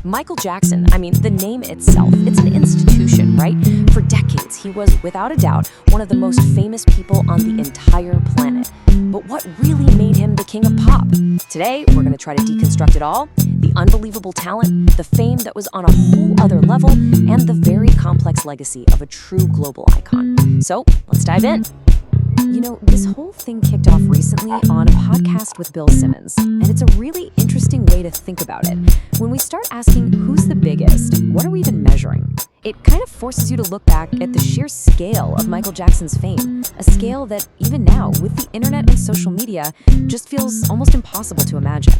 Michael Jackson, the name itself, it's an institution, right? For decades, he was, without a doubt, one of the most famous people on the entire planet. But what really made him the king of pop? Today, we're going to try to deconstruct it all: the unbelievable talent, the fame that was on a whole other level, and the very complex legacy of a true global icon. So, let's dive in. This whole thing kicked off recently on a podcast with Bill Simmons, and it's a really interesting way to think about it. When we start asking who's the biggest, what are we even measuring? It kind of forces you to look back at the sheer scale of Michael Jackson's fame, a scale that even now, with the internet and social media, just feels almost impossible to imagine.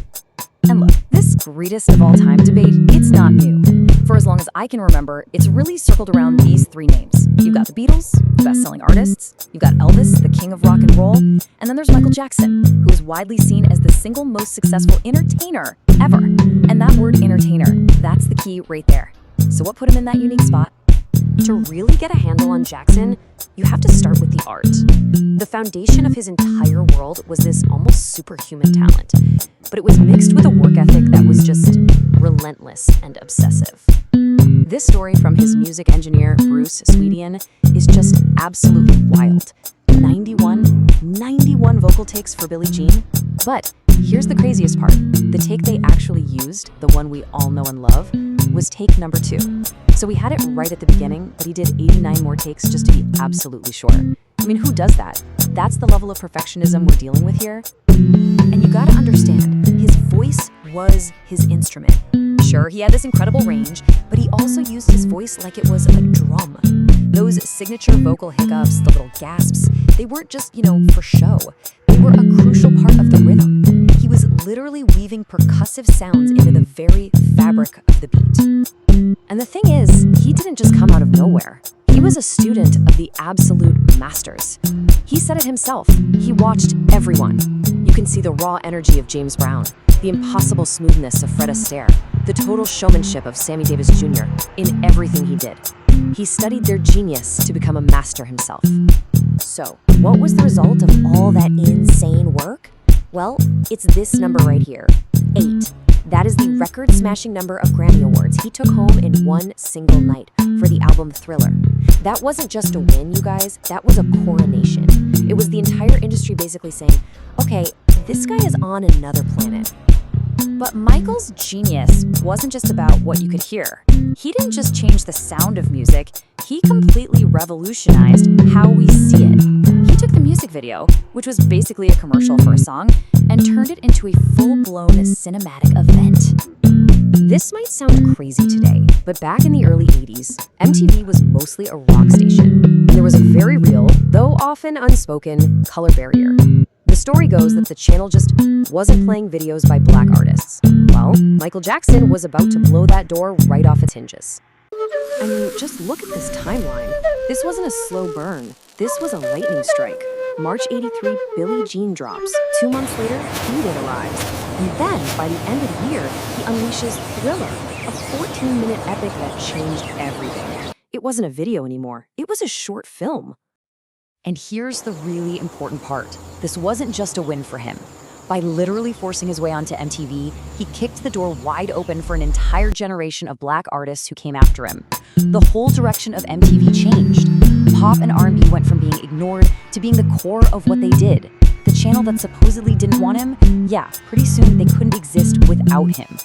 And look, this greatest of all time debate, it's not new. For as long as I can remember, it's really circled around these three names. You've got the Beatles, the best-selling artists, you've got Elvis, the king of rock and roll, and then there's Michael Jackson, who is widely seen as the single most successful entertainer ever. And that word entertainer, that's the key right there. So what put him in that unique spot? To really get a handle on Jackson, you have to start with the art. The foundation of his entire world was this almost superhuman talent, but it was mixed with a work ethic that was just relentless and obsessive. This story from his music engineer, Bruce Swedian, is just absolutely wild. 91 vocal takes for Billie Jean. But here's the craziest part. The take they actually used, the one we all know and love, was take number 2. So we had it right at the beginning, but he did 89 more takes just to be absolutely sure. Who does that? That's the level of perfectionism we're dealing with here. And you gotta understand, his voice was his instrument. Sure, he had this incredible range, but he also used his voice like it was a drum. Those signature vocal hiccups, the little gasps, they weren't just, for show. They were a crucial part of the rhythm. He was literally weaving percussive sounds into the very fabric of the beat. And the thing is, he didn't just come out of nowhere. He was a student of the absolute masters. He said it himself. He watched everyone. You can see the raw energy of James Brown, the impossible smoothness of Fred Astaire, the total showmanship of Sammy Davis Jr. in everything he did. He studied their genius to become a master himself. So, what was the result of all that insane work? Well, it's this number right here, 8. That is the record-smashing number of Grammy Awards he took home in one single night for the album Thriller. That wasn't just a win, you guys, that was a coronation. It was the entire industry basically saying, okay, this guy is on another planet. But Michael's genius wasn't just about what you could hear. He didn't just change the sound of music, he completely revolutionized how we see it. He took the music video, which was basically a commercial for a song, and turned it into a full-blown cinematic event. This might sound crazy today, but back in the early 80s, MTV was mostly a rock station. There was a very real, though often unspoken, color barrier. The story goes that the channel just wasn't playing videos by black artists. Well, Michael Jackson was about to blow that door right off its hinges. Just look at this timeline. This wasn't a slow burn. This was a lightning strike. March 83, Billie Jean drops. 2 months later, Beat It arrives. And then, by the end of the year, he unleashes Thriller, a 14-minute epic that changed everything. It wasn't a video anymore. It was a short film. And here's the really important part. This wasn't just a win for him. By literally forcing his way onto MTV, he kicked the door wide open for an entire generation of black artists who came after him. The whole direction of MTV changed. Pop and R&B went from being ignored to being the core of what they did. The channel that supposedly didn't want him, pretty soon they couldn't exist without him.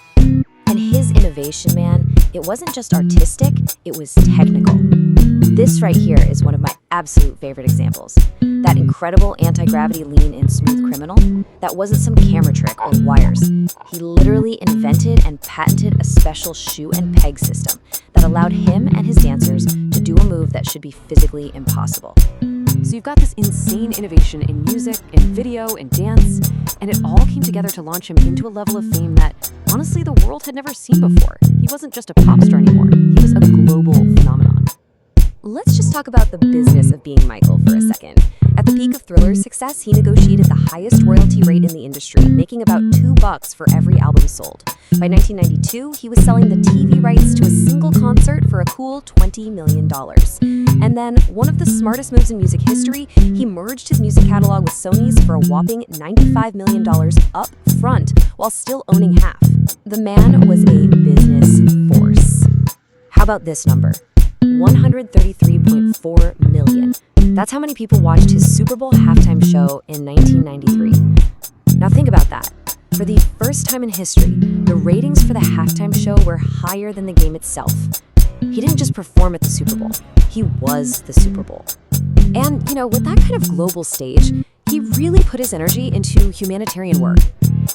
And his innovation, man, it wasn't just artistic, it was technical. This right here is one of my absolute favorite examples. That incredible anti-gravity lean in Smooth Criminal, that wasn't some camera trick or wires. He literally invented and patented a special shoe and peg system that allowed him and his dancers to do a move that should be physically impossible. So you've got this insane innovation in music, in video, in dance, and it all came together to launch him into a level of fame that, honestly, the world had never seen before. He wasn't just a pop star anymore. He was a global phenomenon. Let's just talk about the business of being Michael for a second. At the peak of Thriller's success, he negotiated the highest royalty rate in the industry, making about $2 for every album sold. By 1992, he was selling the TV rights to a single concert for a cool $20 million. And then, one of the smartest moves in music history, he merged his music catalog with Sony's for a whopping $95 million up front, while still owning half. The man was a business about this number? 133.4 million. That's how many people watched his Super Bowl halftime show in 1993. Now think about that. For the first time in history, the ratings for the halftime show were higher than the game itself. He didn't just perform at the Super Bowl, he was the Super Bowl. And, with that kind of global stage, he really put his energy into humanitarian work.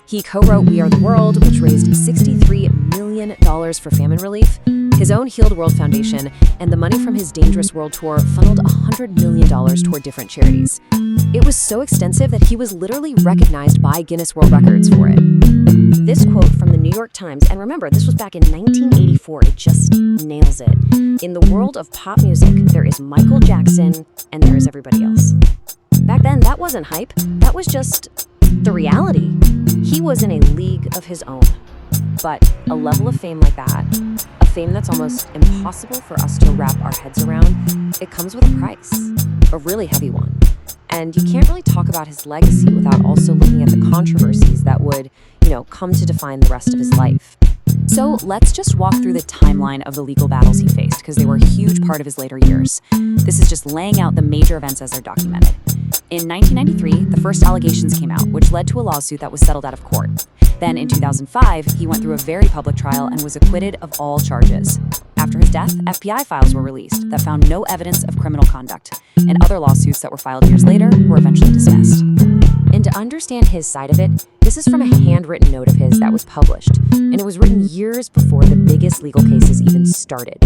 He co-wrote We Are the World, which raised $63 million for famine relief. His own Healed World Foundation and the money from his Dangerous World Tour funneled $100 million toward different charities. It was so extensive that he was literally recognized by Guinness World Records for it. This quote from the New York Times, and remember, this was back in 1984, it just nails it. In the world of pop music, there is Michael Jackson, and there is everybody else. Back then, that wasn't hype, that was just the reality. He was in a league of his own. But a level of fame like that, a fame that's almost impossible for us to wrap our heads around, it comes with a price, a really heavy one. And you can't really talk about his legacy without also looking at the controversies that would, come to define the rest of his life. So let's just walk through the timeline of the legal battles he faced, because they were a huge part of his later years. This is just laying out the major events as they're documented. In 1993, the first allegations came out, which led to a lawsuit that was settled out of court. Then in 2005, he went through a very public trial and was acquitted of all charges. After his death, FBI files were released that found no evidence of criminal conduct, and other lawsuits that were filed years later were eventually dismissed. And to understand his side of it, this is from a handwritten note of his that was published, and it was written years before the biggest legal cases even started.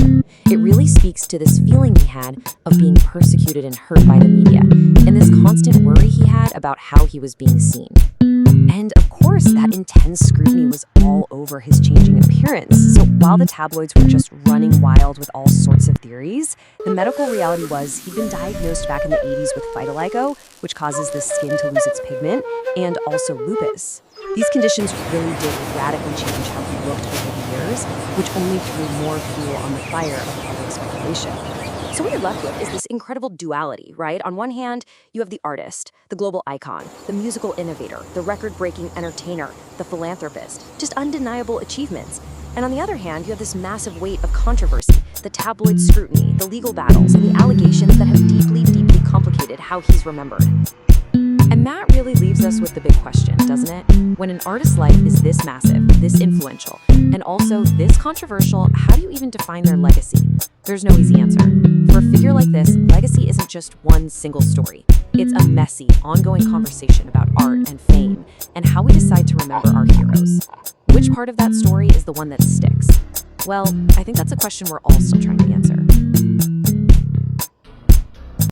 It really speaks to this feeling he had of being persecuted and hurt by the media, and this constant worry he had about how he was being seen. And of course, that intense scrutiny was all over his changing appearance. So while the tabloids were just running wild with all sorts of theories, the medical reality was he'd been diagnosed back in the 80s with vitiligo, which causes the skin to lose its pigment, and also lupus. These conditions really did radically change how he looked over the years, which only threw more fuel on the fire of public speculation. So what you're left with is this incredible duality, right? On one hand, you have the artist, the global icon, the musical innovator, the record-breaking entertainer, the philanthropist, just undeniable achievements. And on the other hand, you have this massive weight of controversy, the tabloid scrutiny, the legal battles, and the allegations that have deeply, deeply complicated how he's remembered. And that really leaves us with the big question, doesn't it? When an artist's life is this massive, this influential, and also this controversial, how do you even define their legacy? There's no easy answer. For a figure like this, legacy isn't just one single story. It's a messy, ongoing conversation about art and fame, and how we decide to remember our heroes. Which part of that story is the one that sticks? Well, I think that's a question we're all still trying to answer.